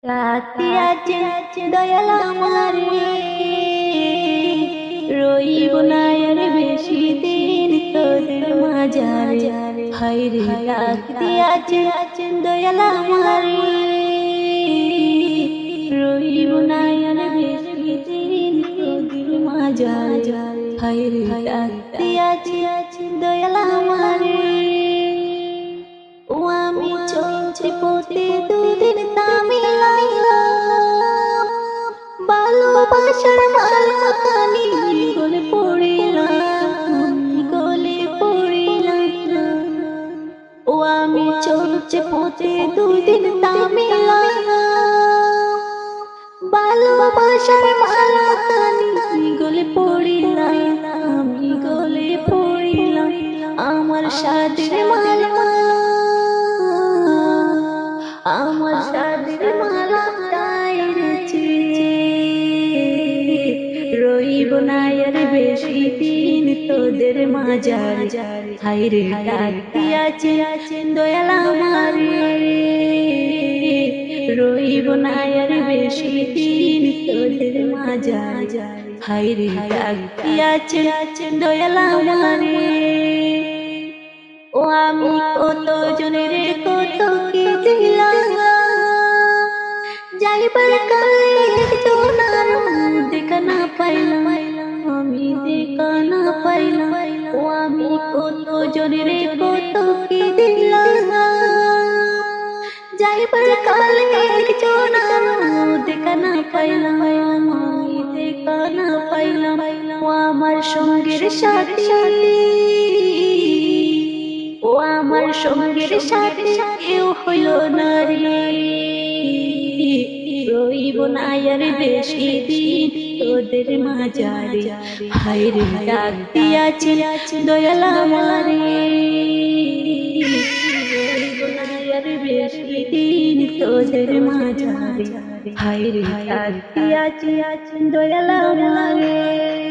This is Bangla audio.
রাতে আছে দয়াল আমারে রইব না আর বেশি দিন তোদের মাঝারে হায়রে রাতে আছে দয়াল আমারে রইব না আর বেশি দিন তোদের মাঝারে হায়রে রাতে আছে দয়াল আমারে ও আমি চলছি পথে দুদিন ভালোবাসার মালা কানি গলে পড়িলাম ও আমি চলছে পথে দুদিন ভালোবাসার মালা কানি গলে পড়িলাম আমি গলে পড়িলাম আমার সাদের মালা আমার সাদের মালা রইব না আর বেশি দিন তোদের মাঝারে হায়রে ডাকতে আছে দয়াল আমারে রইব না আর বেশি দিন তোদের মাঝারে হায়রে ডাকতে আছে দয়াল আমারে ও আমি কত জনের কত কি দিলাম যাইবার কালে একজনার দেখা না পাইলাম আমি দেখা না পাইলাম ও আমি কত জনের কত কি দিলাম যাইবার কালে একজনার দেখা না পাইলাম আমি দেখা না পাইলাম ও আমার সঙ্গের সাথী ও আমার সঙ্গের সাথে কেউ হইল না রে রইব না আর বেশি দিন তোদের মাঝারে হায়রে ডাকতে আছে দয়াল আমারে রইব না আর বেশি দিন তোদের মাঝারে হায়রে ডাকতে আছে দয়াল আমারে।